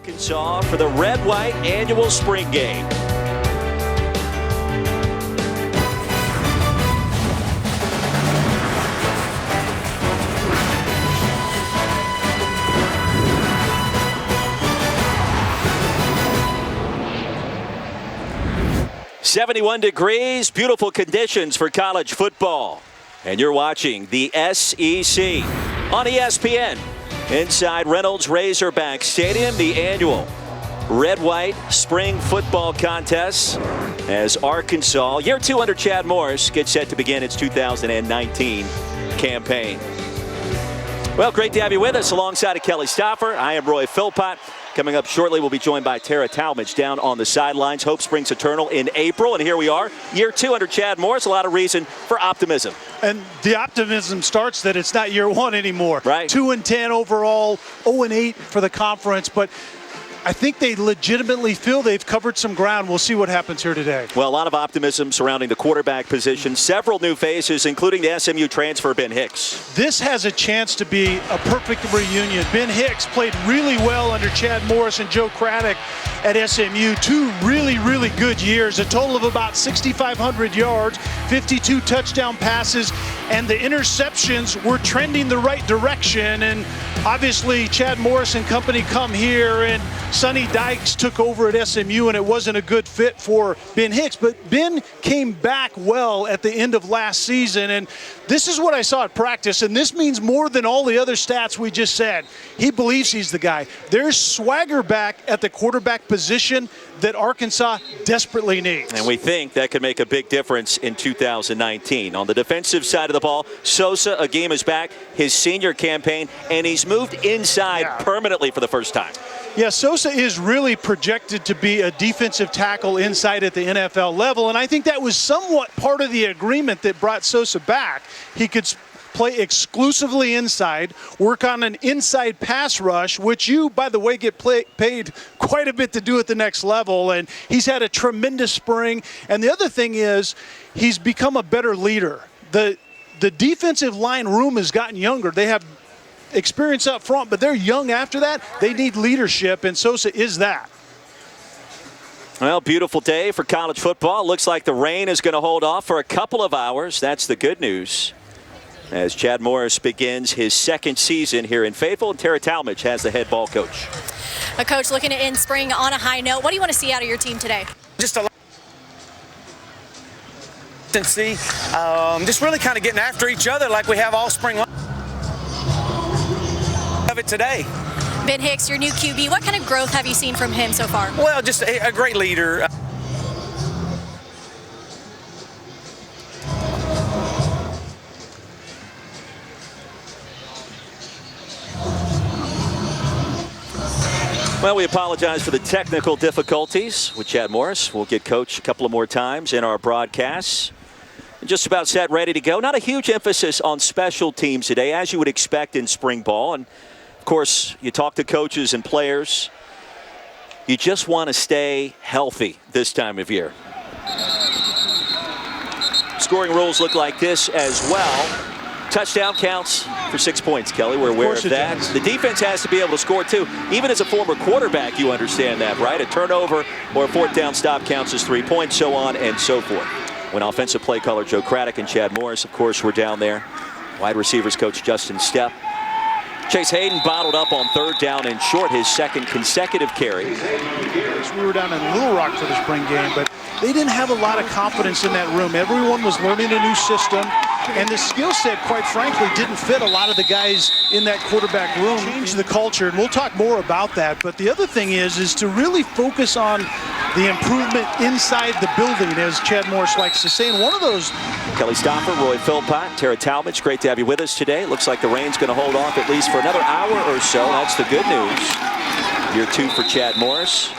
Arkansas for the red-white annual spring game. .71 degrees, beautiful conditions for college football. And you're watching the SEC on ESPN. Inside Reynolds Razorback Stadium, the annual red-white spring football contest as Arkansas, year 2 under Chad Morris, gets set to begin its 2019 campaign. Well, great to have you with us alongside of Kelly Stauffer. I am Roy Philpott. Coming up shortly, we'll be joined by Tara Talmadge down on the sidelines. Hope springs eternal in April, and here we are, year 2 under Chad Morris. A lot of reason for optimism. And the optimism starts that it's not year 1 anymore. Right. 2-10 overall, 0-8 for the conference, but I think they legitimately feel they've covered some ground. We'll see what happens here today. Well, a lot of optimism surrounding the quarterback position. Several new faces, including the SMU transfer, Ben Hicks. This has a chance to be a perfect reunion. Ben Hicks played really well under Chad Morris and Joe Craddock at SMU. 2 really, really good years. A total of about 6,500 yards, 52 touchdown passes, and the interceptions were trending the right direction. And obviously, Chad Morris and company come here, and Sonny Dykes took over at SMU, and it wasn't a good fit for Ben Hicks. But Ben came back well at the end of last season, and this is what I saw at practice, and this means more than all the other stats we just said. He believes he's the guy. There's swagger back at the quarterback position that Arkansas desperately needs. And we think that could make a big difference in 2019. On the defensive side of the ball, Sosa, a game is back, his senior campaign, and he's moved inside permanently for the first time. Yeah, Sosa is really projected to be a defensive tackle inside at the NFL level, and I think that was somewhat part of the agreement that brought Sosa back. He could play exclusively inside, work on an inside pass rush, which you, by the way, get paid quite a bit to do at the next level, and he's had a tremendous spring. And the other thing is he's become a better leader. The defensive line room has gotten younger. They have experience up front, but they're young after that. They need leadership, and Sosa is that. Well, beautiful day for college football. Looks like the rain is going to hold off for a couple of hours. That's the good news as Chad Morris begins his second season here in Fayetteville. Tara Talmadge has the head ball coach. A coach looking to end spring on a high note. What do you want to see out of your team today? Just a lot. Just really kind of getting after each other like we have all spring long. Of it today. Ben Hicks, your new QB, what kind of growth have you seen from him so far? Well, just a great leader. Well, we apologize for the technical difficulties with Chad Morris. We'll get Coach a couple of more times in our broadcasts. Just about set, ready to go. Not a huge emphasis on special teams today, as you would expect in spring ball. And, of course, you talk to coaches and players. You just want to stay healthy this time of year. Scoring rules look like this as well. Touchdown counts for 6 points, Kelly. We're aware of that. The defense has to be able to score, too. Even as a former quarterback, you understand that, right? A turnover or a fourth down stop counts as 3 points, so on and so forth. When offensive play caller Joe Craddock and Chad Morris, of course, were down there. Wide receivers coach Justin Stepp. Chase Hayden bottled up on 3rd down and short, his second consecutive carry. We were down in Little Rock for the spring game, but they didn't have a lot of confidence in that room. Everyone was learning a new system, and the skill set, quite frankly, didn't fit a lot of the guys in that quarterback room. Change the culture, and we'll talk more about that. But the other thing is to really focus on the improvement inside the building, as Chad Morris likes to say. And one of those... Kelly Stauffer, Roy Philpott, Tara Talmadge, great to have you with us today. Looks like the rain's going to hold off at least for another hour or so. That's the good news. Year 2 for Chad Morris.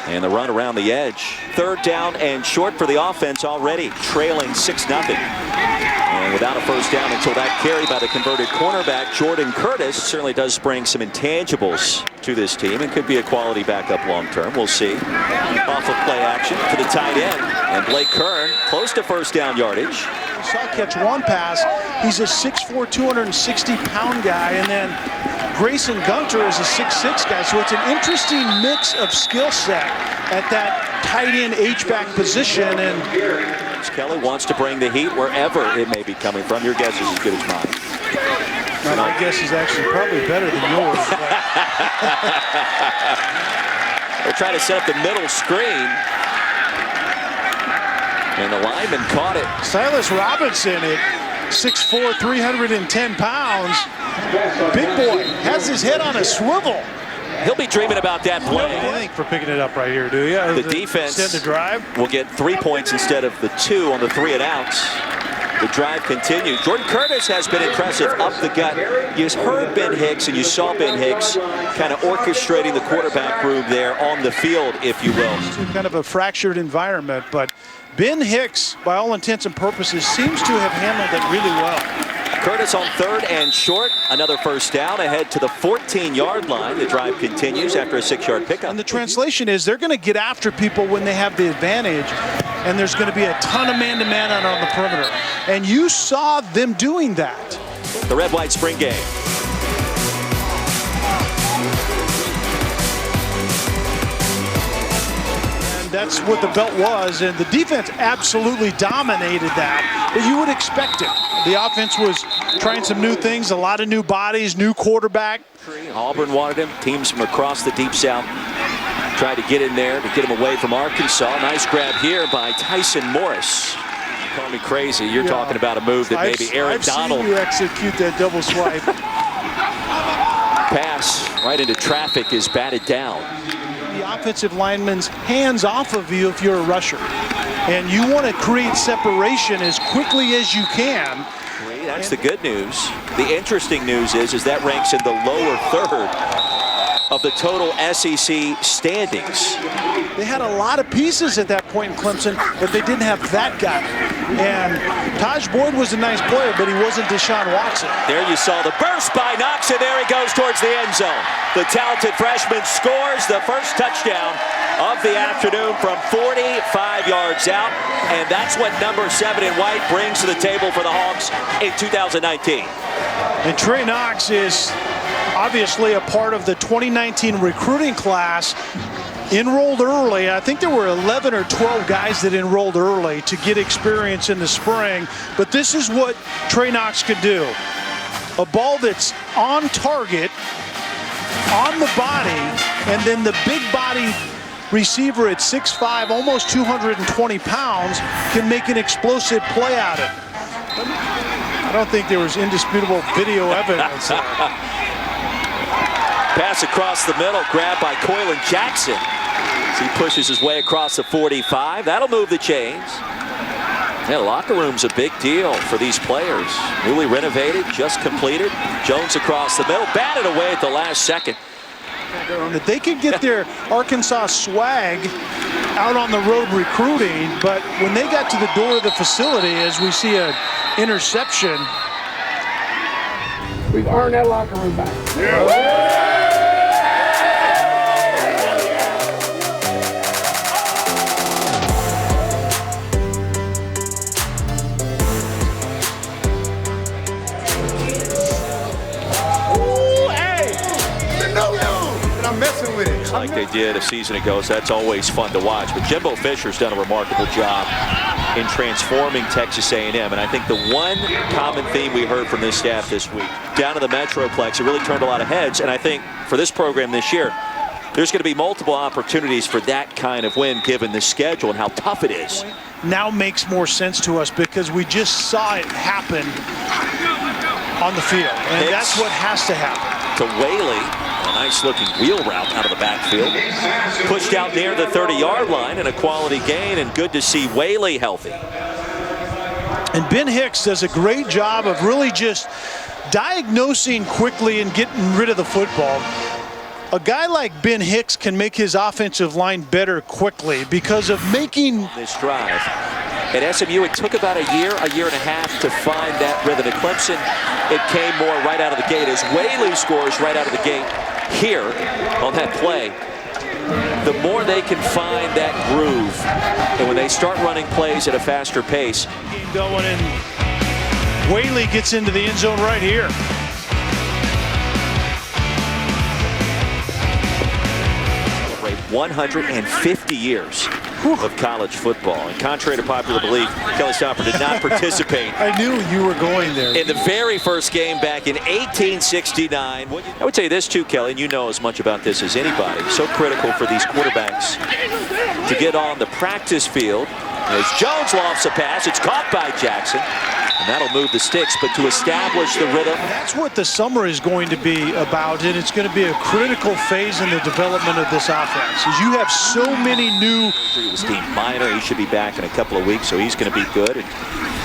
And the run around the edge. 3rd down and short for the offense already, trailing 6-0. And without a first down until that carry by the converted cornerback, Jordan Curtis, certainly does bring some intangibles to this team and could be a quality backup long term. We'll see. Off of play action to the tight end. And Blake Kern close to first down yardage. Saw catch one pass. He's a 6'4", 260-pound guy, and then Grayson Gunter is a 6'6" guy, so it's an interesting mix of skill set at that tight end H-back position. And Kelly wants to bring the heat wherever it may be coming from. Your guess is as good as mine. my guess is actually probably better than yours. They're trying to set up the middle screen. And the lineman caught it. Silas Robinson at 6'4", 310 pounds. Big boy has his head on a swivel. He'll be dreaming about that play. You think for picking it up right here, do you? The defense extend the drive will get 3 points instead of the 2 on the 3 and outs. The drive continues. Jordan Curtis has been impressive up the gut. You just heard Ben Hicks, and you saw Ben Hicks kind of orchestrating the quarterback room there on the field, if you will. It's kind of a fractured environment, but Ben Hicks, by all intents and purposes, seems to have handled it really well. Curtis on 3rd and short. Another first down ahead to the 14-yard line. The drive continues after a 6-yard pickup. And the translation is they're going to get after people when they have the advantage, and there's going to be a ton of man-to-man out on the perimeter. And you saw them doing that. The Red-White Spring Game. That's what the belt was, and the defense absolutely dominated that, but you would expect it. The offense was trying some new things, a lot of new bodies, new quarterback. Auburn wanted him. Teams from across the Deep South tried to get in there to get him away from Arkansas. Nice grab here by Tyson Morris. Call me crazy. You're talking about a move that maybe Aaron Donald. I've seen you execute that double swipe. Pass right into traffic is batted down. The offensive lineman's hands off of you if you're a rusher. And you want to create separation as quickly as you can. That's the good news. The interesting news is that ranks in the lower 3rd of the total SEC standings. They had a lot of pieces at that point in Clemson, but they didn't have that guy. And Taj Boyd was a nice player, but he wasn't Deshaun Watson. There you saw the burst by Knox, and there he goes towards the end zone. The talented freshman scores the first touchdown of the afternoon from 45 yards out, and that's what number 7 in white brings to the table for the Hawks in 2019. And Trey Knox is obviously a part of the 2019 recruiting class, enrolled early. I think there were 11 or 12 guys that enrolled early to get experience in the spring, but this is what Trey Knox could do. A ball that's on target, on the body, and then the big body receiver at 6'5", almost 220 pounds, can make an explosive play out of it. I don't think there was indisputable video evidence there. Pass across the middle, grabbed by Coylin Jackson as he pushes his way across the 45. That'll move the chains. Yeah, the locker room's a big deal for these players. Newly renovated, just completed. Jones across the middle, batted away at the last second. They could get their Arkansas swag out on the road recruiting, but when they got to the door of the facility, as we see an interception. We've earned that locker room back. Yeah. Like they did a season ago, so that's always fun to watch. But Jimbo Fisher's done a remarkable job in transforming Texas A&M, and I think the one common theme we heard from this staff this week, down to the Metroplex, it really turned a lot of heads, and I think for this program this year, there's going to be multiple opportunities for that kind of win given the schedule and how tough it is. Now makes more sense to us because we just saw it happen on the field, and that's what has to happen. To Whaley. A nice-looking wheel route out of the backfield. Pushed out near the 30-yard line and a quality gain, and good to see Whaley healthy. And Ben Hicks does a great job of really just diagnosing quickly and getting rid of the football. A guy like Ben Hicks can make his offensive line better quickly because of making this drive. At SMU, it took about a year and a half to find that rhythm. At Clemson, it came more right out of the gate as Whaley scores right out of the gate here on that play. The more they can find that groove, and when they start running plays at a faster pace. Going, and Whaley gets into the end zone right here. 150 years of college football. And contrary to popular belief, Kelly Stopper did not participate. I knew you were going there. In the very first game back in 1869. I would say this too, Kelly, and you know as much about this as anybody. So critical for these quarterbacks to get on the practice field. As Jones lofts a pass, it's caught by Jackson. And that'll move the sticks, but to establish the rhythm. That's what the summer is going to be about, and it's going to be a critical phase in the development of this offense. As you have so many new... It was deemed minor. He should be back in a couple of weeks, so he's going to be good. And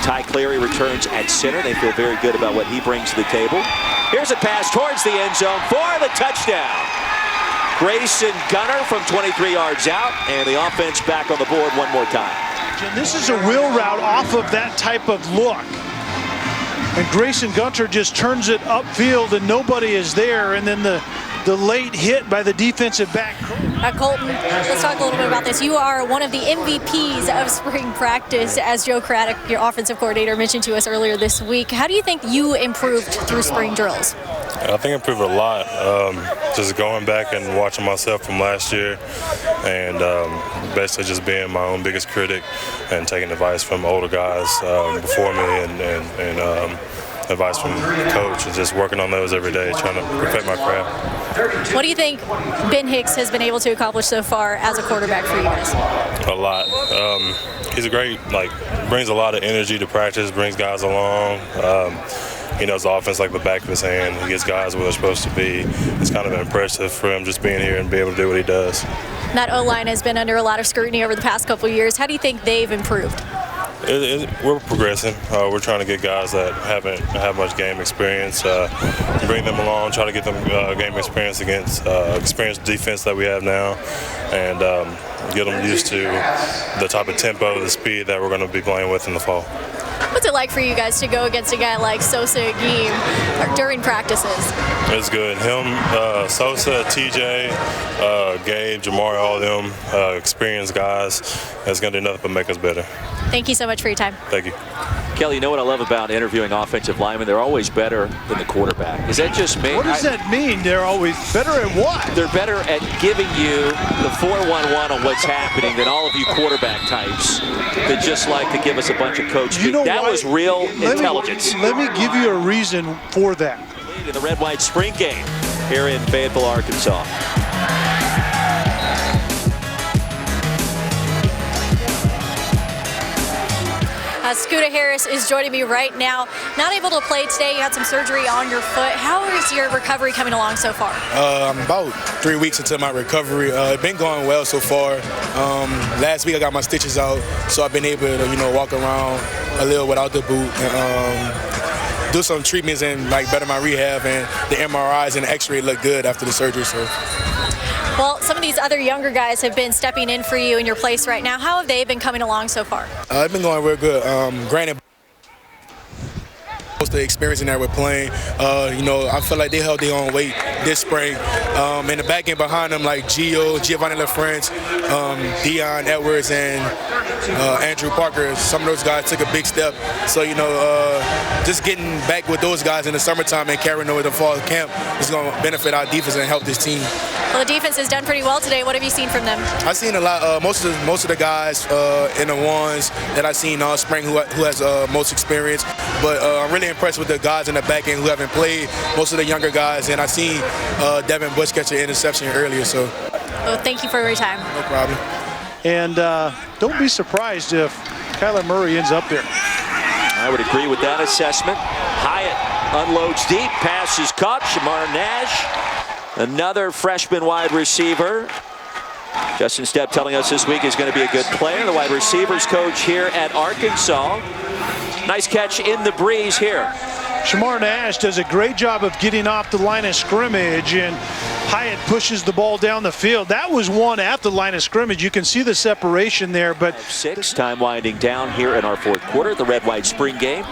Ty Cleary returns at center. They feel very good about what he brings to the table. Here's a pass towards the end zone for the touchdown. Grayson Gunner from 23 yards out, and the offense back on the board one more time. And this is a wheel route off of that type of look. And Grayson Gunter just turns it upfield and nobody is there. And then the late hit by the defensive back. Colton, let's talk a little bit about this. You are one of the MVPs of spring practice, as Joe Craddock, your offensive coordinator, mentioned to us earlier this week. How do you think you improved through spring drills? I think I improved a lot. Just going back and watching myself from last year and basically just being my own biggest critic and taking advice from older guys before me and advice from the coach and just working on those every day, trying to perfect my craft. What do you think Ben Hicks has been able to accomplish so far as a quarterback for you guys? A lot. He's a great, brings a lot of energy to practice, brings guys along. He knows the offense like the back of his hand. He gets guys where they're supposed to be. It's kind of impressive for him just being here and be able to do what he does. That O-line has been under a lot of scrutiny over the past couple of years. How do you think they've improved? We're progressing. We're trying to get guys that haven't had much game experience, bring them along, try to get them game experience against experienced defense that we have now, and get them used to the type of tempo, the speed that we're going to be playing with in the fall. What's it like for you guys to go against a guy like Sosa Agim during practices? It's good. Him, Sosa, TJ, Gabe, Jamari, all of them experienced guys. It's going to do nothing but make us better. Thank you so much for your time. Thank you. Kelly, you know what I love about interviewing offensive linemen? They're always better than the quarterback. Is that just me? What does that mean? They're always better at what? They're better at giving you the 4-1-1 on what's happening than all of you quarterback types that just like to give us a bunch of coach speak. That was real intelligence. Let me give you a reason for that. In the red-white spring game here in Fayetteville, Arkansas. Scooter Harris is joining me right now. Not able to play today. You had some surgery on your foot. How is your recovery coming along so far? I'm about 3 weeks into my recovery. It's been going well so far. Last week I got my stitches out, so I've been able to, walk around a little without the boot and do some treatments and better my rehab. And the MRIs and the X-ray look good after the surgery. So. Well, some of these other younger guys have been stepping in for you in your place right now. How have they been coming along so far? It's been going real good. Granted, most of the experience in there with playing, I feel like they held their own weight this spring. In the back end behind them, like Gio, Giovanni LaFrance, Dion Edwards, and Andrew Parker, some of those guys took a big step. So, just getting back with those guys in the summertime and carrying over the fall camp is going to benefit our defense and help this team. Well, the defense has done pretty well today. What have you seen from them? I've seen a lot. Most of the guys in the ones that I've seen all spring who has most experience. But I'm really impressed with the guys in the back end who haven't played. Most of the younger guys, and I seen Devin Bush catch an interception earlier. So. Well, thank you for your time. No problem. And don't be surprised if Kyler Murray ends up there. I would agree with that assessment. Hyatt unloads deep, pass is caught. Shamar Nash, another freshman wide receiver. Justin Stepp telling us this week is going to be a good player. The wide receivers coach here at Arkansas. Nice catch in the breeze here. Shamar Nash does a great job of getting off the line of scrimmage, and Hyatt pushes the ball down the field. That was one at the line of scrimmage. You can see the separation there, but 6 time winding down here in our fourth quarter, the red-white spring game.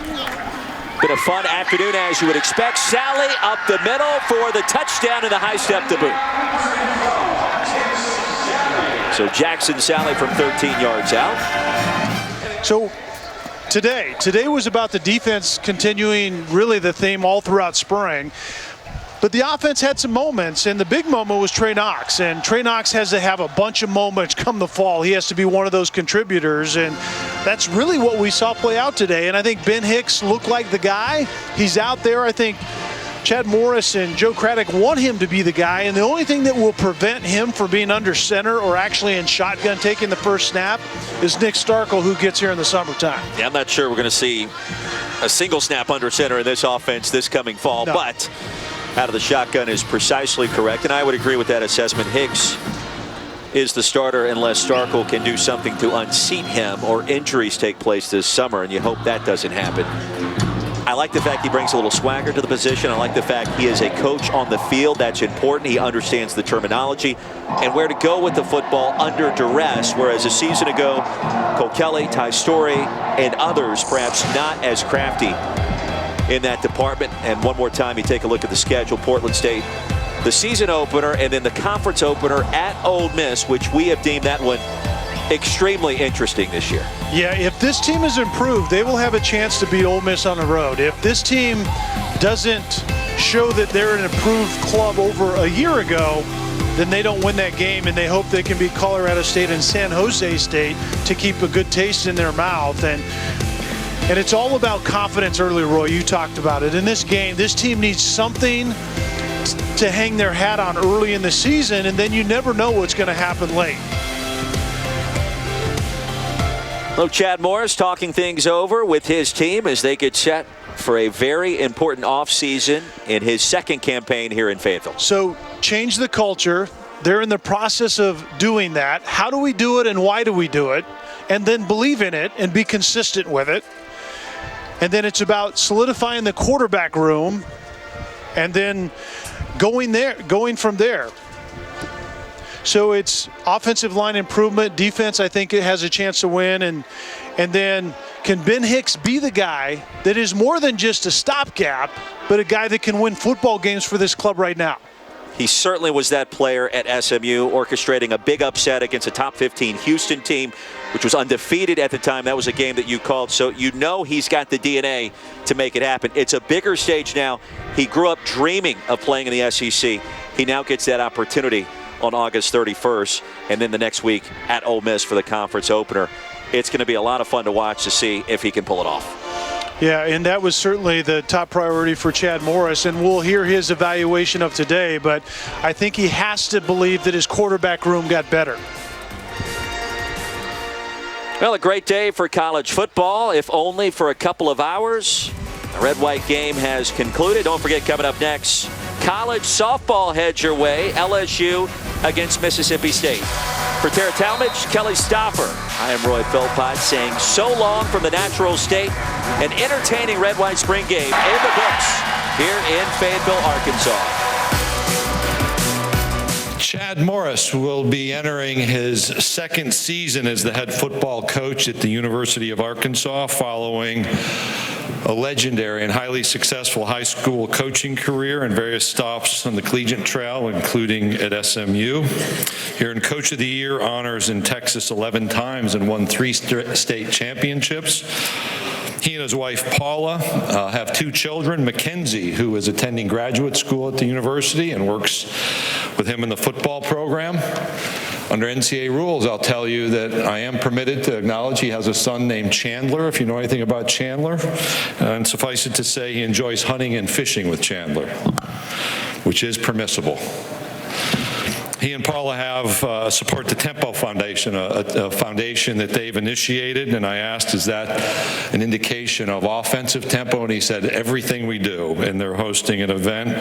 Been a fun afternoon as you would expect. Sally up the middle for the touchdown and the high step to boot. So Jackson Sally from 13 yards out. So today was about the defense continuing really the theme all throughout spring. But the offense had some moments, and the big moment was Trey Knox. And Trey Knox has to have a bunch of moments come the fall. He has to be one of those contributors, and that's really what we saw play out today. And I think Ben Hicks looked like the guy. He's out there. I think Chad Morris and Joe Craddock want him to be the guy, and the only thing that will prevent him from being under center or actually in shotgun taking the first snap is Nick Starkel, who gets here in the summertime. Yeah, I'm not sure we're going to see a single snap under center in this offense this coming fall, No. but out of the shotgun is precisely correct, and I would agree with that assessment. Hicks is the starter unless Starkel can do something to unseat him or injuries take place this summer, and you hope that doesn't happen. I like the fact he brings a little swagger to the position. I like the fact he is a coach on the field. That's important. He understands the terminology and where to go with the football under duress, whereas a season ago, Cole Kelly, Ty Story, and others perhaps not as crafty in that department. And one more time, you take a look at the schedule. Portland State, the season opener, and then the conference opener at Ole Miss, which we have deemed that one extremely interesting this year. Yeah, if this team is improved, they will have a chance to beat Ole Miss on the road. If this team doesn't show that they're an improved club over a year ago, then they don't win that game, and they hope they can beat Colorado State and San Jose State to keep a good taste in their mouth. And it's all about confidence early, Roy. You talked about it. In this game, this team needs something to hang their hat on early in the season, and then you never know what's going to happen late. Well, Chad Morris talking things over with his team as they get set for a very important offseason in his second campaign here in Fayetteville. So change the culture. They're in the process of doing that. How do we do it and why do we do it? And then believe in it and be consistent with it. And then it's about solidifying the quarterback room and then going from there. So it's offensive line improvement. Defense, I think it has a chance to win. And then can Ben Hicks be the guy that is more than just a stopgap, but a guy that can win football games for this club right now? He certainly was that player at SMU, orchestrating a big upset against a top 15 Houston team, which was undefeated at the time. That was a game that you called. So you know he's got the DNA to make it happen. It's a bigger stage now. He grew up dreaming of playing in the SEC. He now gets that opportunity on August 31st, and then the next week at Ole Miss for the conference opener. It's going to be a lot of fun to watch to see if he can pull it off. Yeah, and that was certainly the top priority for Chad Morris, and we'll hear his evaluation of today, but I think he has to believe that his quarterback room got better. Well, a great day for college football, if only for a couple of hours. The red-white game has concluded. Don't forget, coming up next, college softball heads your way. LSU against Mississippi State. For Tara Talmadge, Kelly Stoffer, I am Roy Philpott saying so long from the natural state. An entertaining red-white spring game in the books here in Fayetteville, Arkansas. Chad Morris will be entering his second season as the head football coach at the University of Arkansas following a legendary and highly successful high school coaching career and various stops on the collegiate trail, including at SMU. He earned Coach of the Year honors in Texas 11 times and won 3 state championships. He and his wife, Paula, have 2 children. Mackenzie, who is attending graduate school at the university and works with him in the football program. Under NCAA rules, I'll tell you that I am permitted to acknowledge he has a son named Chandler, if you know anything about Chandler. And suffice it to say, he enjoys hunting and fishing with Chandler, which is permissible. He and Paula have support the Tempo Foundation, a foundation that they've initiated, and I asked, is that an indication of offensive tempo? And he said, everything we do. And they're hosting an event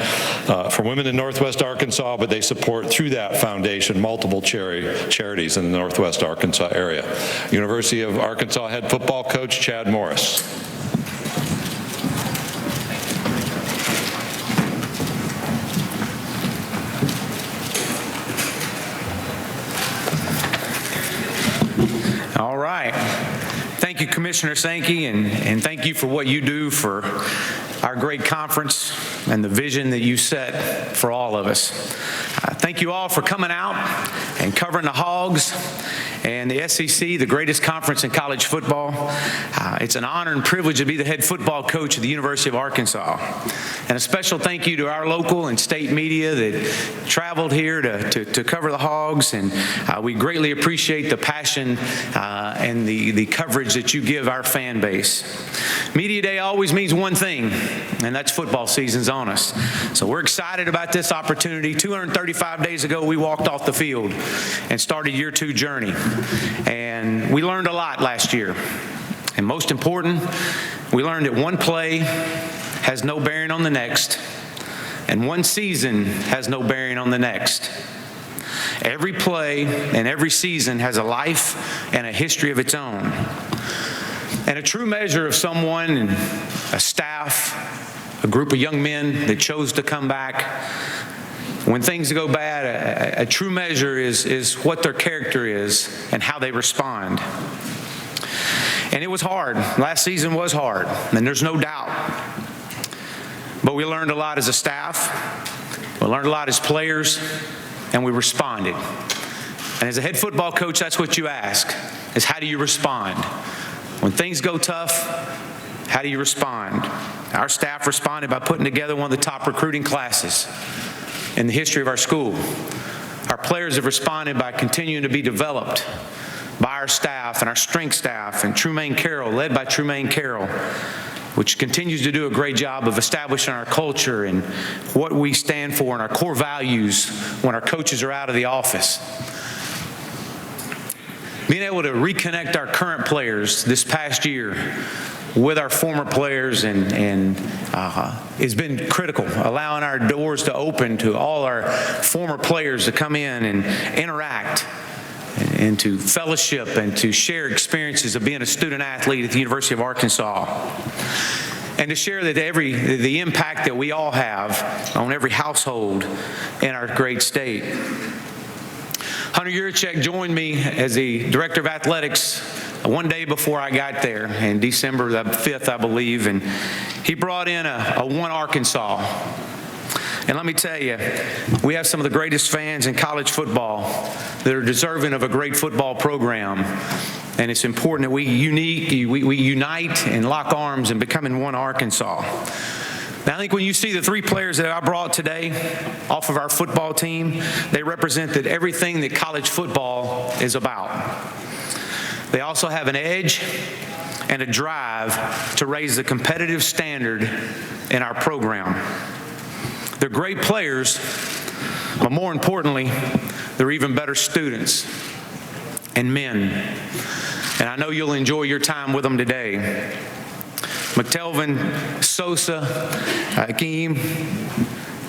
for women in Northwest Arkansas, but they support through that foundation multiple charities in the Northwest Arkansas area. University of Arkansas head football coach Chad Morris. All right. Thank you, Commissioner Sankey, and thank you for what you do for our great conference and the vision that you set for all of us. Thank you all for coming out and covering the Hogs And the SEC, the greatest conference in college football, it's an honor and privilege to be the head football coach of the University of Arkansas. And a special thank you to our local and state media that traveled here to cover the Hogs, and we greatly appreciate the passion and the coverage that you give our fan base. Media Day always means one thing, and that's football season's on us. So we're excited about this opportunity. 235 days ago, we walked off the field and started year 2 journey. And we learned a lot last year. And most important, we learned that one play has no bearing on the next, and one season has no bearing on the next. Every play and every season has a life and a history of its own. And a true measure of someone and a staff, a group of young men that chose to come back when things go bad, a true measure is what their character is and how they respond. And it was hard. Last season was hard, and there's no doubt. But we learned a lot as a staff, we learned a lot as players, and we responded. And as a head football coach, that's what you ask, is how do you respond? When things go tough, how do you respond? Our staff responded by putting together one of the top recruiting classes in the history of our school. Our players have responded by continuing to be developed by our staff and our strength staff and Trumaine Carroll, led by Trumaine Carroll, which continues to do a great job of establishing our culture and what we stand for and our core values when our coaches are out of the office. Being able to reconnect our current players this past year with our former players and has been critical, allowing our doors to open to all our former players to come in and interact and to fellowship and to share experiences of being a student athlete at the University of Arkansas. And to share that the impact that we all have on every household in our great state. Hunter Yurachek joined me as the Director of Athletics one day before I got there, in December the 5th, I believe, and he brought in a One Arkansas. And let me tell you, we have some of the greatest fans in college football that are deserving of a great football program. And it's important that we unite and lock arms in becoming One Arkansas. Now, I think when you see the 3 players that I brought today off of our football team, they represent that everything that college football is about. They also have an edge and a drive to raise the competitive standard in our program. They're great players, but more importantly, they're even better students and men. And I know you'll enjoy your time with them today. McTelvin Sosa Hakeem,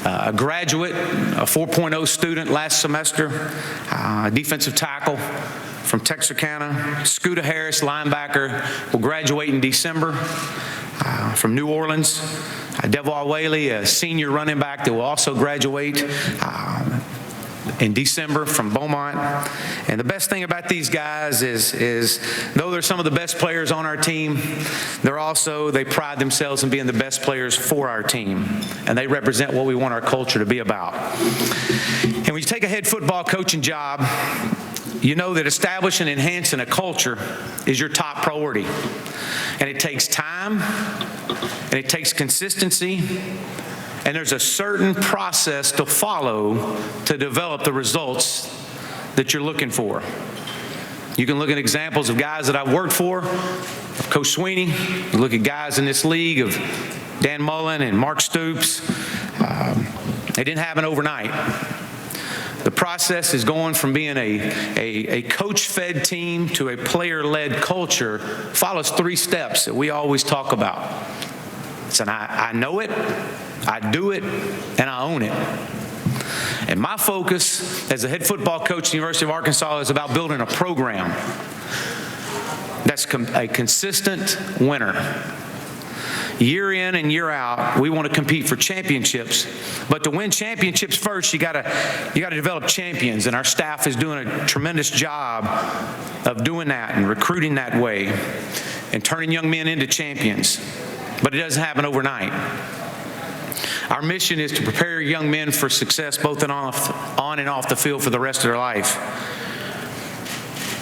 a graduate, a 4.0 student last semester, defensive tackle from Texarkana. Scooter Harris, linebacker, will graduate in December from New Orleans. Devil Whaley, a senior running back that will also graduate in December from Beaumont. And the best thing about these guys is though they're some of the best players on our team, they pride themselves in being the best players for our team. And they represent what we want our culture to be about. And when you take a head football coaching job, you know that establishing and enhancing a culture is your top priority. And it takes time, and it takes consistency, and there's a certain process to follow to develop the results that you're looking for. You can look at examples of guys that I've worked for, Coach Sweeney. You look at guys in this league of Dan Mullen and Mark Stoops. They didn't happen overnight. The process is going from being a coach-fed team to a player-led culture follows 3 steps that we always talk about. So I know it, I do it, and I own it. And my focus as a head football coach at the University of Arkansas is about building a program that's a consistent winner. Year in and year out, we want to compete for championships. But to win championships first, you got to develop champions, and our staff is doing a tremendous job of doing that and recruiting that way and turning young men into champions. But it doesn't happen overnight. Our mission is to prepare young men for success both on and off the field for the rest of their life.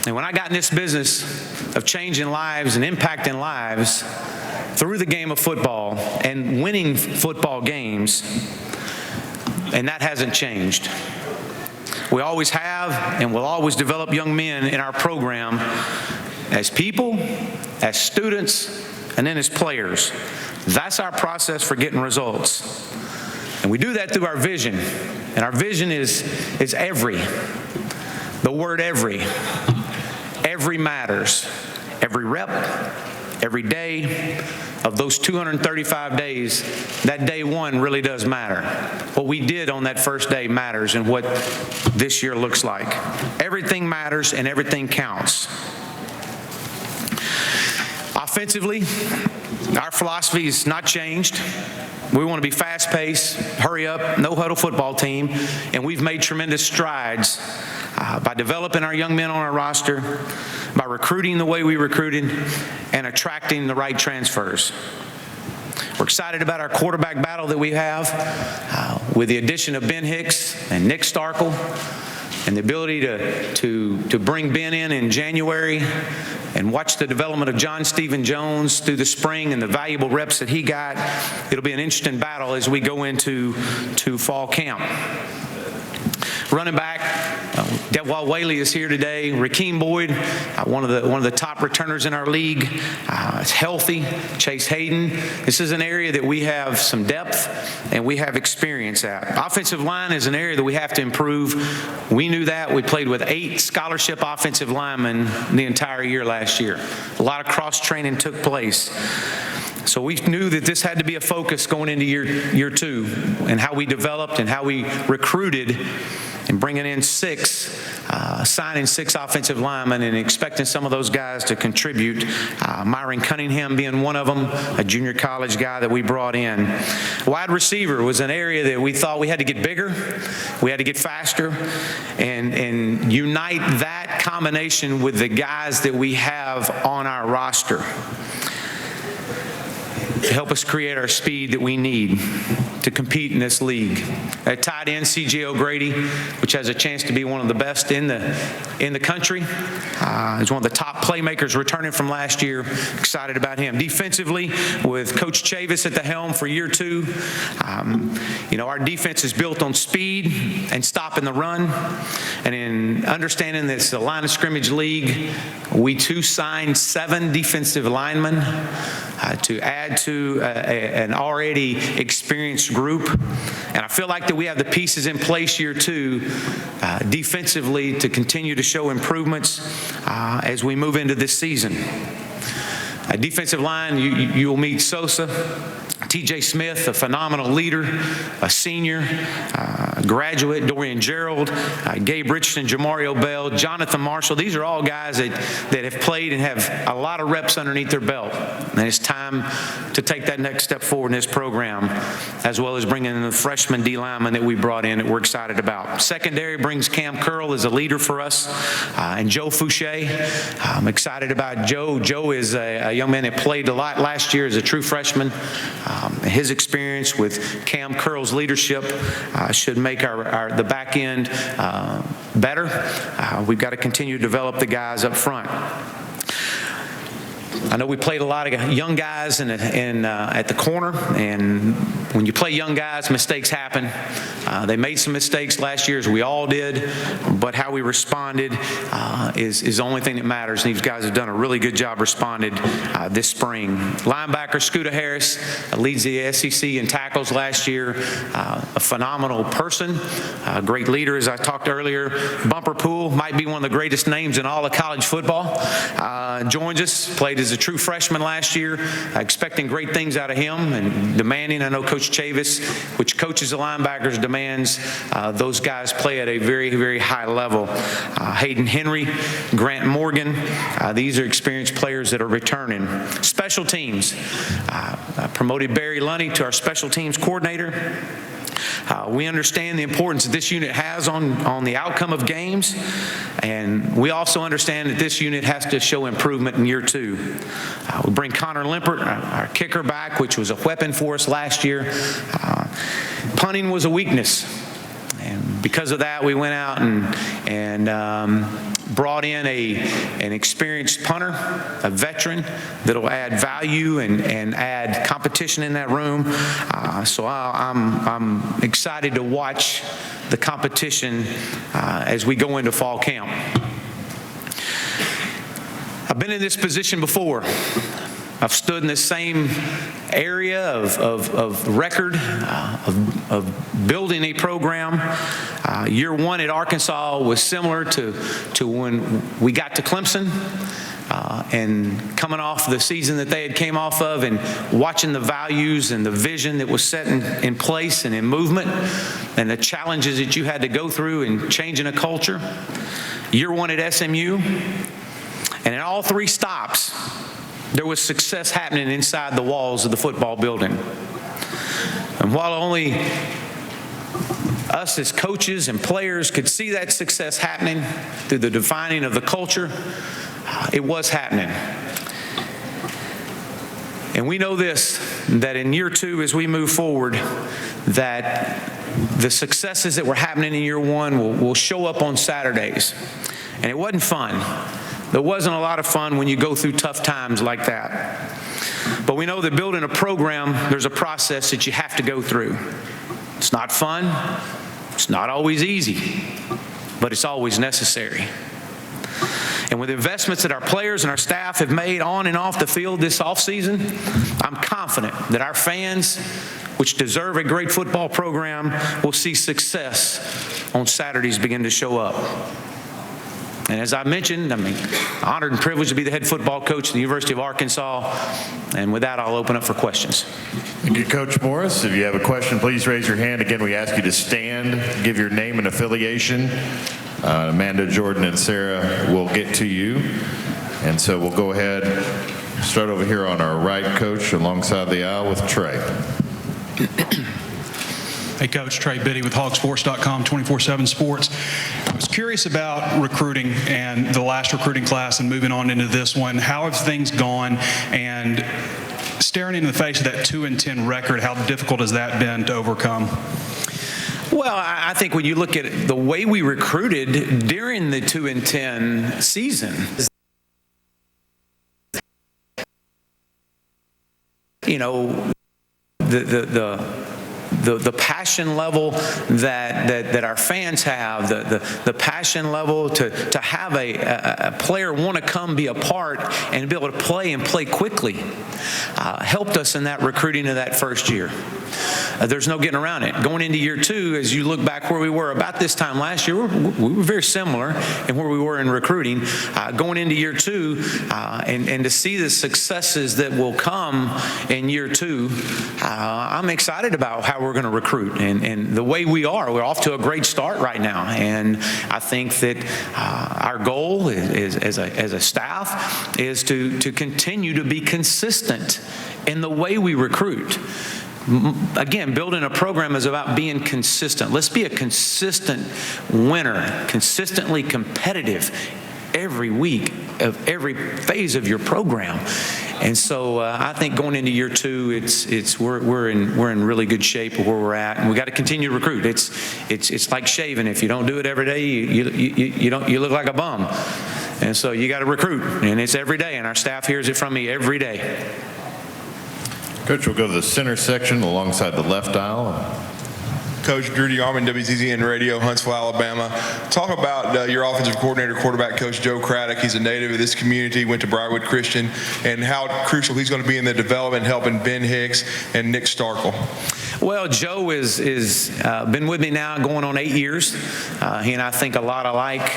And when I got in this business of changing lives and impacting lives through the game of football and winning football games, and that hasn't changed. We always have and will always develop young men in our program as people, as students, and then as players. That's our process for getting results. And we do that through our vision. And our vision is every. The word every. Every matters. Every rep, every day of those 235 days, that day one really does matter. What we did on that first day matters and what this year looks like. Everything matters and everything counts. Offensively, our philosophy has not changed. We want to be fast-paced, hurry up, no-huddle football team, and we've made tremendous strides by developing our young men on our roster, by recruiting the way we recruited, and attracting the right transfers. We're excited about our quarterback battle that we have with the addition of Ben Hicks and Nick Starkel, and the ability to bring Ben in January and watch the development of John Stephen Jones through the spring and the valuable reps that he got. It'll be an interesting battle as we go into fall camp. Running back, Devwall Whaley is here today. Rakeem Boyd, one of the top returners in our league, is healthy. Chase Hayden. This is an area that we have some depth and we have experience at. Offensive line is an area that we have to improve. We knew that. We played with 8 scholarship offensive linemen the entire year last year. A lot of cross-training took place. So we knew that this had to be a focus going into year 2, and how we developed and how we recruited, and bringing in 6, signing 6 offensive linemen and expecting some of those guys to contribute. Myron Cunningham being one of them, a junior college guy that we brought in. Wide receiver was an area that we thought we had to get bigger, we had to get faster, and unite that combination with the guys that we have on our roster to help us create our speed that we need to compete in this league. At tight end, C.J. O'Grady, which has a chance to be one of the best in the country. He's one of the top playmakers returning from last year. Excited about him. Defensively, with Coach Chavis at the helm for year 2, our defense is built on speed and stopping the run. And in understanding this, the line of scrimmage league, we too signed 7 defensive linemen to add to an already experienced group. And I feel like that we have the pieces in place year 2 defensively to continue to show improvements as we move into this season. Defensive line, you'll meet Sosa, T.J. Smith, a phenomenal leader, a senior, graduate, Dorian Gerald, Gabe Richardson, Jamario Bell, Jonathan Marshall. These are all guys that have played and have a lot of reps underneath their belt. And it's time to take that next step forward in this program, as well as bringing in the freshman D lineman that we brought in that we're excited about. Secondary brings Cam Curl as a leader for us, and Joe Fouché. I'm excited about Joe. Joe is a young man that played a lot last year as a true freshman. His experience with Cam Curl's leadership should make the back end better. We've got to continue to develop the guys up front. I know we played a lot of young guys at the corner, and when you play young guys, mistakes happen. They made some mistakes last year, as we all did, but how we responded is the only thing that matters, and these guys have done a really good job responding this spring. Linebacker Scooter Harris leads the SEC in tackles last year, a phenomenal person, a great leader, as I talked earlier. Bumper Poole might be one of the greatest names in all of college football. Joins us, played as a true freshman last year, expecting great things out of him and demanding. I know Coach Chavis, which coaches the linebackers, demands those guys play at a very, very high level. Hayden Henry, Grant Morgan, these are experienced players that are returning. Special teams, promoted Barry Lunny to our special teams coordinator. We understand the importance that this unit has on the outcome of games, and we also understand that this unit has to show improvement in year 2. We bring Connor Limpert, our kicker, back, which was a weapon for us last year. Punting was a weakness, and because of that, we went out and brought in an experienced punter, a veteran that'll add value and add competition in that room. So I'm excited to watch the competition as we go into fall camp. I've been in this position before. I've stood in the same area of record, of building a program. Year one at Arkansas was similar to when we got to Clemson, and coming off the season that they had came off of and watching the values and the vision that was set in place and in movement and the challenges that you had to go through in changing a culture. Year one at SMU, and in all three stops, there was success happening inside the walls of the football building. And while only us as coaches and players could see that success happening through the defining of the culture, it was happening. And we know this, that in year two, as we move forward, that the successes that were happening in year one will show up on Saturdays. And it wasn't fun. There wasn't a lot of fun when you go through tough times like that. But we know that building a program, there's a process that you have to go through. It's not fun. It's not always easy, but it's always necessary. And with investments that our players and our staff have made on and off the field this offseason, I'm confident that our fans, which deserve a great football program, will see success on Saturdays begin to show up. And as I mentioned, I'm honored and privileged to be the head football coach at the University of Arkansas. And with that, I'll open up for questions. Thank you, Coach Morris. If you have a question, please raise your hand. Again, we ask you to stand, give your name and affiliation. Amanda, Jordan, and Sarah will get to you. And so we'll go ahead, start over here on our right, Coach, alongside the aisle with Trey. Hey, Coach, Trey Biddy with hogsports.com, 24/7 Sports. I was curious about recruiting and the last recruiting class and moving on into this one. How have things gone? And staring in the face of that 2-10 record, how difficult has that been to overcome? Well, I think when you look at the way we recruited during the 2-10 season, you know, the passion level that our fans have, the passion level to have a player want to come be a part and be able to play and play quickly helped us in that recruiting of that first year. There's no getting around it. Going into year two, as you look back where we were about this time last year, we were very similar in where we were in recruiting. Going into year two and to see the successes that will come in year two, I'm excited about how we're going to recruit and the way we are. We're off to a great start right now, and I think that our goal is as a staff is to continue to be consistent in the way we recruit. Again, building a program is about being consistent. Let's be a consistent winner, consistently competitive every week of every phase of your program. And so I think going into year two, we're in really good shape of where we're at, and we got to continue to recruit. It's like shaving. If you don't do it every day, you look like a bum. And so you got to recruit, and it's every day. And our staff hears it from me every day. Coach, we'll go to the center section alongside the left aisle. Coach Drew DeArmond, WZZN Radio, Huntsville, Alabama. Talk about your offensive coordinator, quarterback coach Joe Craddock. He's a native of this community, went to Briarwood Christian, and how crucial he's going to be in the development, helping Ben Hicks and Nick Starkle. Well, Joe is been with me now going on 8 years. He and I think a lot alike.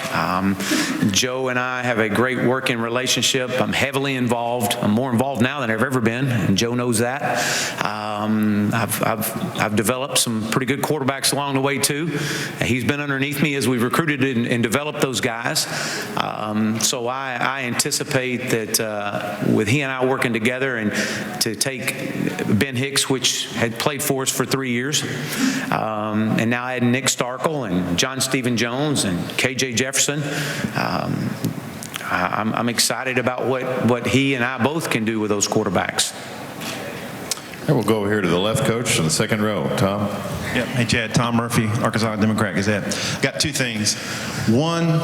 Joe and I have a great working relationship. I'm heavily involved. I'm more involved now than I've ever been, and Joe knows that. I've developed some pretty good quarterbacks along the way too. He's been underneath me as we've recruited and developed those guys. So I anticipate that with he and I working together and to take Ben Hicks, which had played for us for 3 years, and now adding Nick Starkle and John Stephen Jones and KJ Jefferson. I'm excited about what he and I both can do with those quarterbacks. And we'll go over here to the left, Coach, in the second row. Tom? Yep. Hey, Chad. Tom Murphy, Arkansas Democrat Gazette. Got two things. One,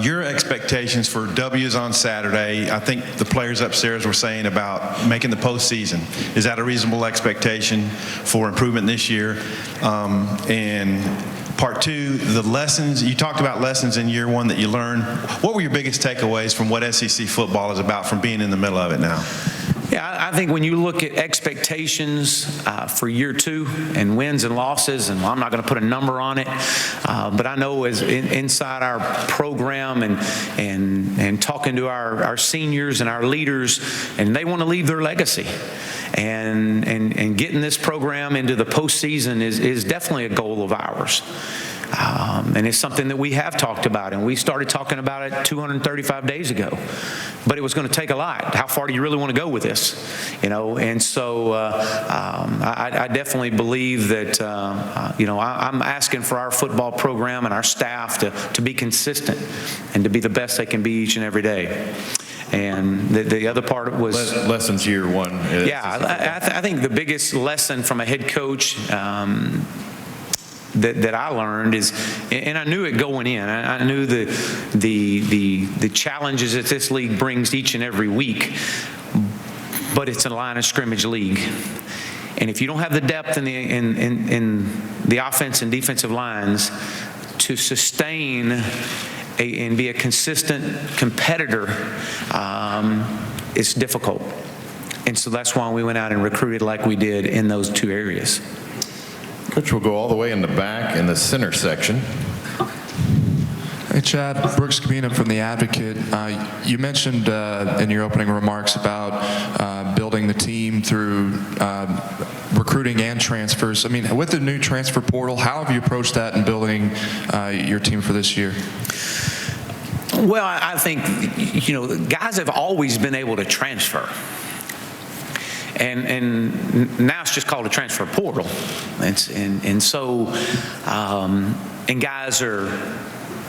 your expectations for W's on Saturday. I think the players upstairs were saying about making the postseason. Is that a reasonable expectation for improvement this year? And part two, the lessons, you talked about lessons in year one that you learned. What were your biggest takeaways from what SEC football is about from being in the middle of it now? Yeah, I think when you look at expectations for year two and wins and losses, and I'm not going to put a number on it, but I know as inside our program and talking to our seniors and our leaders, and they want to leave their legacy. And getting this program into the postseason is definitely a goal of ours. And it's something that we have talked about, and we started talking about it 235 days ago. But it was going to take a lot. How far do you really want to go with this? And so I definitely believe that, I'm asking for our football program and our staff to be consistent and to be the best they can be each and every day. And the other part was lessons year one. Yeah, I think the biggest lesson from a head coach that I learned is, and I knew it going in, I knew the challenges that this league brings each and every week, but it's a line of scrimmage league. And if you don't have the depth in the offense and defensive lines to sustain and be a consistent competitor, it's difficult. And so that's why we went out and recruited like we did in those two areas. Coach, will go all the way in the back in the center section. Hey, Chad. Brooks Cabina from The Advocate. You mentioned in your opening remarks about building the team through recruiting and transfers. I mean, with the new transfer portal, how have you approached that in building your team for this year? Well, I think, guys have always been able to transfer. And now it's just called a transfer portal. And guys are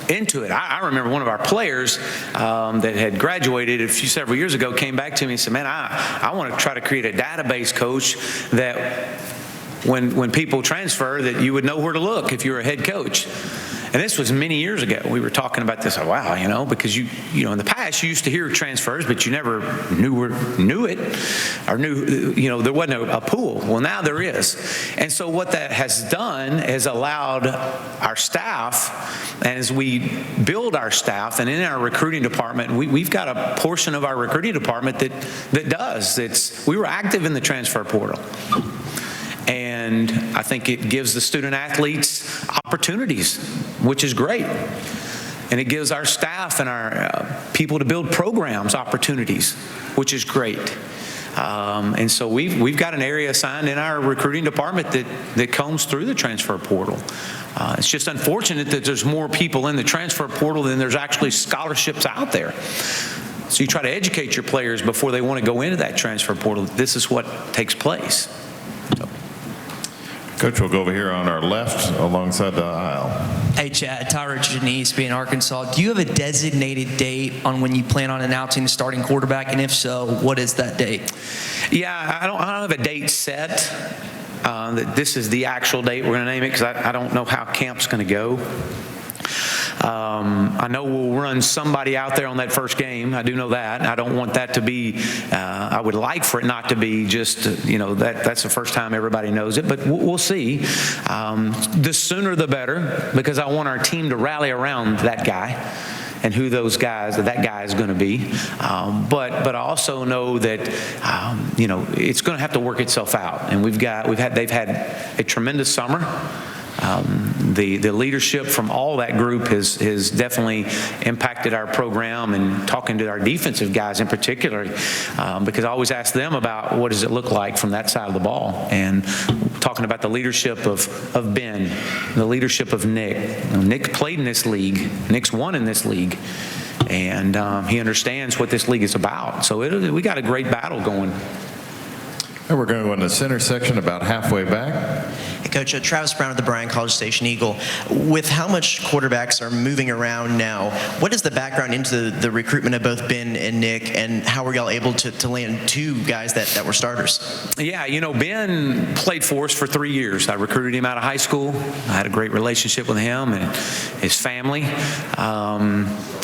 into it. I remember one of our players that had graduated several years ago came back to me and said, man, I want to try to create a database, coach, that when people transfer, that you would know where to look if you were a head coach. And this was many years ago. We were talking about this. Wow, because you in the past you used to hear transfers, but you never knew it, or knew there wasn't a pool. Well, now there is. And so what that has done is allowed our staff, as we build our staff, and in our recruiting department, we've got a portion of our recruiting department that does. We were active in the transfer portal. And I think it gives the student athletes opportunities, which is great. And it gives our staff and our people to build programs opportunities, which is great. And so we've got an area assigned in our recruiting department that combs through the transfer portal. It's just unfortunate that there's more people in the transfer portal than there's actually scholarships out there. So you try to educate your players before they want to go into that transfer portal. This is what takes place. Coach, we'll go over here on our left alongside the aisle. Hey, Chad. Tyler Janice, being Arkansas. Do you have a designated date on when you plan on announcing the starting quarterback? And if so, what is that date? Yeah, I don't have a date set. That this is the actual date we're going to name it, because I don't know how camp's going to go. I know we'll run somebody out there on that first game. I do know that. I don't want that to be, I would like for it not to be just, that's the first time everybody knows it, but we'll see. The sooner the better, because I want our team to rally around that guy and who that guy is going to be. But I also know that, it's going to have to work itself out. And they've had a tremendous summer. The leadership from all that group has definitely impacted our program, and talking to our defensive guys in particular, because I always ask them about what does it look like from that side of the ball, and talking about the leadership of Ben, the leadership of Nick. Nick played in this league. Nick's won in this league. And he understands what this league is about. So we got a great battle going. And we're going to go in the center section about halfway back. Hey, Coach, Travis Brown of the Bryan College Station Eagle. With how much quarterbacks are moving around now, what is the background into the recruitment of both Ben and Nick, and how were y'all able to land two guys that were starters? Yeah, Ben played for us for 3 years. I recruited him out of high school. I had a great relationship with him and his family.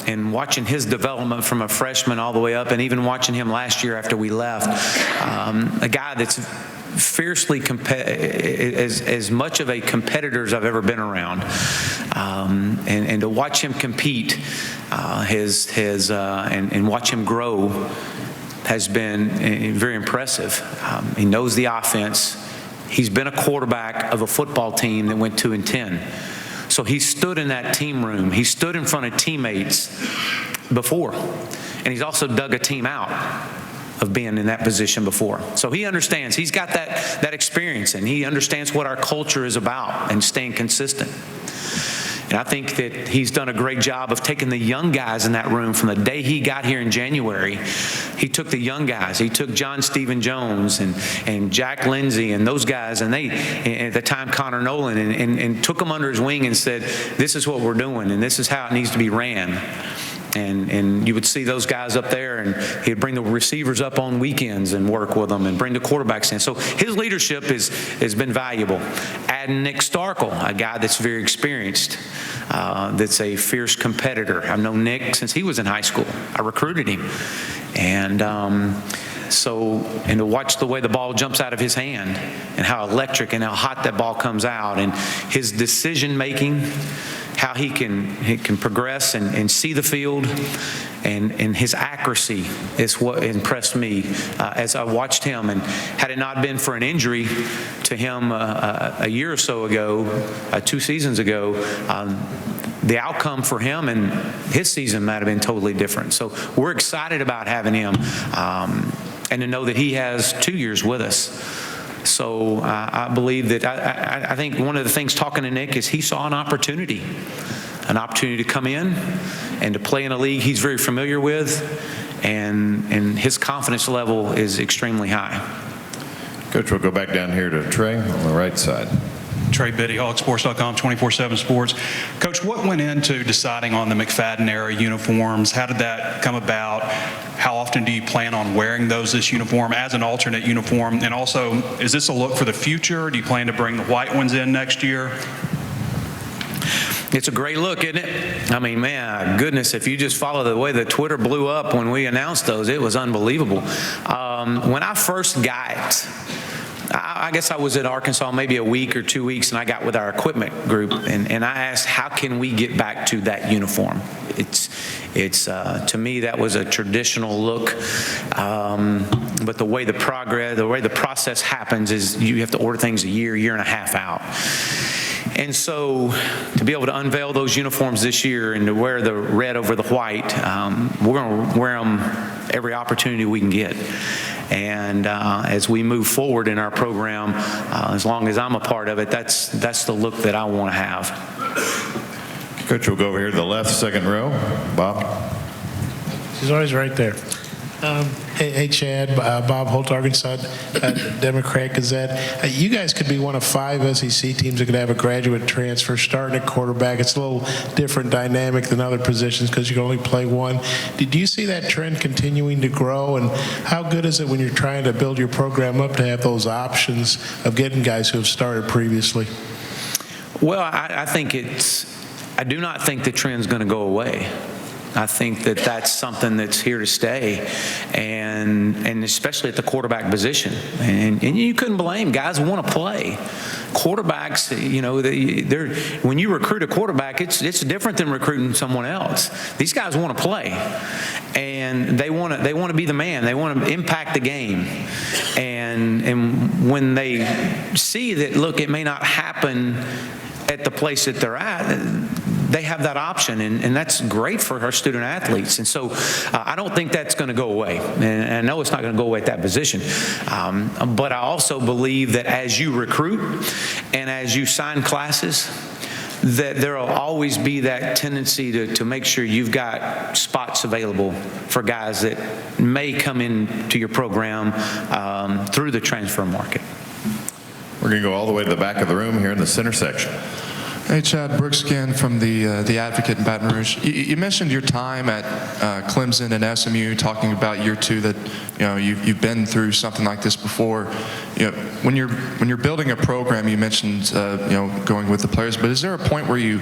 And watching his development from a freshman all the way up, and even watching him last year after we left, a guy that's fiercely as much of a competitor as I've ever been around, and to watch him compete, and watch him grow has been very impressive. He knows the offense. He's been a quarterback of a football team that went 2-10. So he stood in that team room. He stood in front of teammates before, and he's also dug a team out of being in that position before. So he understands. He's got that experience, and he understands what our culture is about and staying consistent. And I think that he's done a great job of taking the young guys in that room from the day he got here in January. He took the young guys. He took John Stephen Jones and Jack Lindsay and those guys, and they, at the time, Connor Nolan, and took them under his wing and said, this is what we're doing, and this is how it needs to be ran. And you would see those guys up there, and he'd bring the receivers up on weekends and work with them and bring the quarterbacks in. So his leadership has been valuable. Adding Nick Starkel, a guy that's very experienced, that's a fierce competitor. I've known Nick since he was in high school. I recruited him. And to watch the way the ball jumps out of his hand and how electric and how hot that ball comes out, and his decision making, how he can progress and see the field, and his accuracy is what impressed me as I watched him. And had it not been for an injury to him a year or so ago, 2 seasons ago, the outcome for him and his season might have been totally different. So we're excited about having him, and to know that he has 2 years with us. So I believe that I think one of the things talking to Nick is he saw an opportunity to come in and to play in a league he's very familiar with, and his confidence level is extremely high. Coach, we'll go back down here to Trey on the right side. Trey Biddy, hogsports.com, 24/7 Sports. Coach, what went into deciding on the McFadden era uniforms? How did that come about? How often do you plan on wearing those this uniform as an alternate uniform? And also, is this a look for the future? Do you plan to bring the white ones in next year? It's a great look, isn't it? I mean, man, goodness, if you just follow the way that Twitter blew up when we announced those, it was unbelievable. When I first got, I guess I was at Arkansas maybe a week or 2 weeks, and I got with our equipment group, and I asked, how can we get back to that uniform? It's to me, that was a traditional look, but the way the process happens is you have to order things a year and a half out. And so to be able to unveil those uniforms this year and to wear the red over the white, we're going to wear them every opportunity we can get. And as we move forward in our program, as long as I'm a part of it, that's the look that I want to have. Coach, we'll go over here to the left, second row. Bob. He's always right there. Hey, Chad, Bob Holt, Arkansas Democrat Gazette. You guys could be one of 5 SEC teams that could have a graduate transfer starting at quarterback. It's a little different dynamic than other positions because you can only play one. Did you see that trend continuing to grow? And how good is it when you're trying to build your program up to have those options of getting guys who have started previously? Well, I do not think the trend's going to go away. I think that that's something that's here to stay, and especially at the quarterback position. And you couldn't blame guys who want to play. Quarterbacks, when you recruit a quarterback, it's different than recruiting someone else. These guys want to play, and they want to be the man. They want to impact the game. And when they see that, look, it may not happen at the place that they're at, they have that option, and that's great for our student athletes. And so I don't think that's going to go away, and I know it's not going to go away at that position. But I also believe that as you recruit and as you sign classes, that there will always be that tendency to make sure you've got spots available for guys that may come into your program through the transfer market. We're going to go all the way to the back of the room here in the center section. Hey, Chad, Brooks again from the Advocate in Baton Rouge. You mentioned your time at Clemson and SMU, talking about year two, that you've been through something like this before. When you're building a program, you mentioned going with the players, but is there a point where you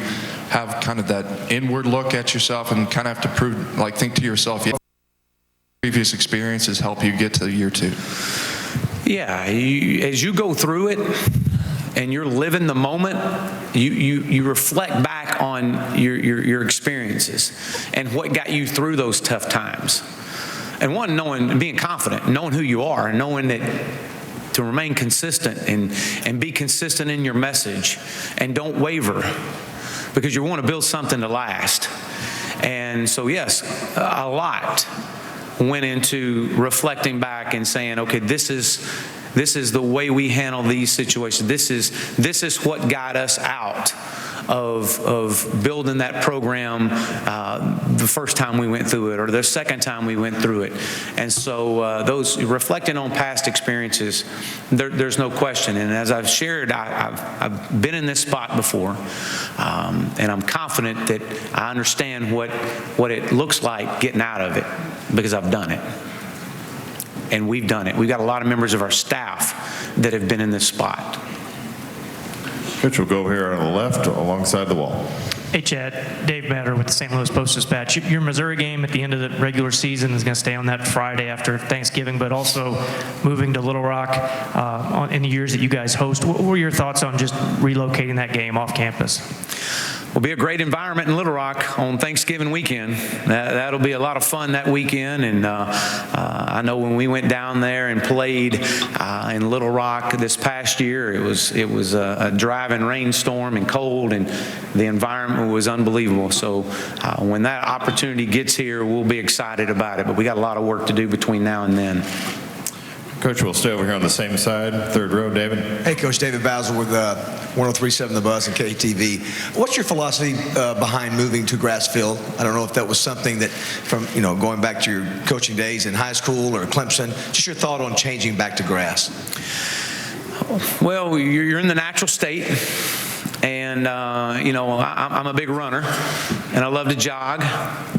have kind of that inward look at yourself and kind of have to think to yourself, previous experiences help you get to year two? Yeah, as you go through it and you're living the moment, you reflect back on your experiences and what got you through those tough times. And one, being confident, knowing who you are, and knowing that to remain consistent and be consistent in your message and don't waver, because you want to build something to last. And so, yes, a lot went into reflecting back and saying, okay, this is the way we handle these situations. This is what got us out of building that program the first time we went through it, or the second time we went through it. And so those reflecting on past experiences, there's no question. And as I've shared, I've been in this spot before, and I'm confident that I understand what it looks like getting out of it, because I've done it. And we've done it. We've got a lot of members of our staff that have been in this spot. Coach will go over here on the left alongside the wall. Hey, Chad. Dave Matter with the St. Louis Post-Dispatch. Your Missouri game at the end of the regular season is going to stay on that Friday after Thanksgiving, but also moving to Little Rock in the years that you guys host. What were your thoughts on just relocating that game off campus? Will be a great environment in Little Rock on Thanksgiving weekend. That'll be a lot of fun that weekend. And I know when we went down there and played in Little Rock this past year, it was a driving rainstorm and cold, and the environment was unbelievable. So when that opportunity gets here, we'll be excited about it. But we got a lot of work to do between now and then. Coach, we'll stay over here on the same side, third row, David. Hey, Coach, David Basil with 103.7 The Buzz and KTV. What's your philosophy behind moving to grass field? I don't know if that was something that from, going back to your coaching days in high school or Clemson, just your thought on changing back to grass. Well, you're in the natural state. And, I'm a big runner, and I love to jog.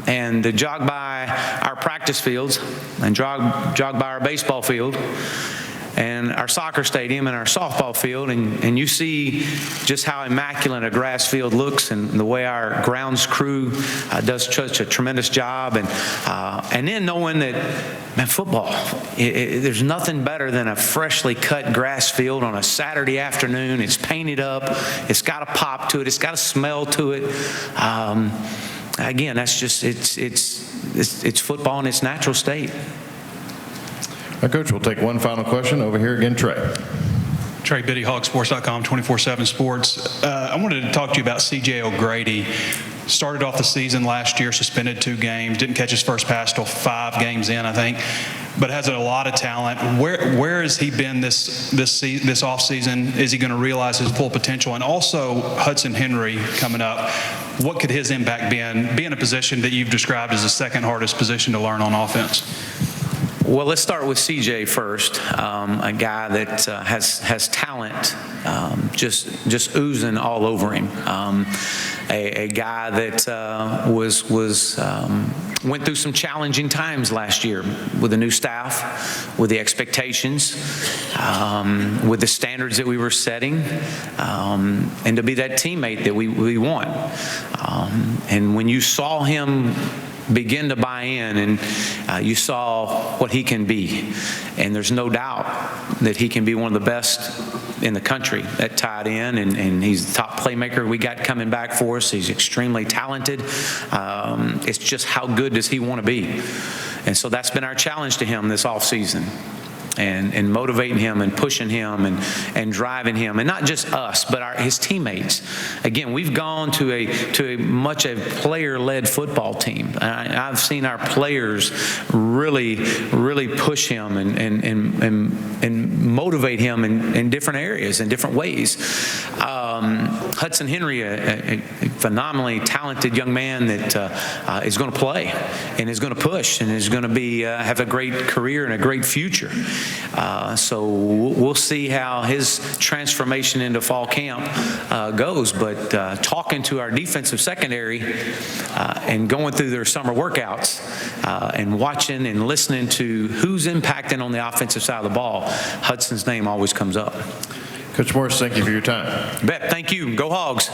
And to jog by our practice fields and jog by our baseball field and our soccer stadium and our softball field, and you see just how immaculate a grass field looks, and the way our grounds crew does such a tremendous job, and then knowing that, man, football, there's nothing better than a freshly cut grass field on a Saturday afternoon. It's painted up, it's got a pop to it, it's got a smell to it. Again, that's just it's football in its natural state. Coach, we'll take one final question. Over here again, Trey. Trey Biddy, hogsports.com, 24/7 Sports. I wanted to talk to you about C.J. O'Grady. Started off the season last year, suspended 2 games, didn't catch his first pass till 5 games in, I think, but has a lot of talent. Where has he been this offseason? Is he going to realize his full potential? And also Hudson Henry coming up. What could his impact be in a position that you've described as the second hardest position to learn on offense? Well, let's start with CJ first, a guy that has talent, just oozing all over him. A guy that went through some challenging times last year with the new staff, with the expectations, with the standards that we were setting, and to be that teammate that we want. And when you saw him begin to buy in, and you saw what he can be, and there's no doubt that he can be one of the best in the country at tight end, and he's the top playmaker we got coming back for us. He's extremely talented. It's just how good does he want to be? And so that's been our challenge to him this offseason. And motivating him and pushing him and driving him, and not just us, but his teammates. Again, we've gone to a much a player-led football team. I've seen our players really push him and motivate him in different areas, in different ways. Hudson Henry, a phenomenally talented young man that is going to play and is going to push and is going to be have a great career and a great future. So we'll see how his transformation into fall camp goes. But talking to our defensive secondary and going through their summer workouts and watching and listening to who's impacting on the offensive side of the ball, Hudson's name always comes up. Coach Morris, thank you for your time. Bet. Thank you. Go Hogs.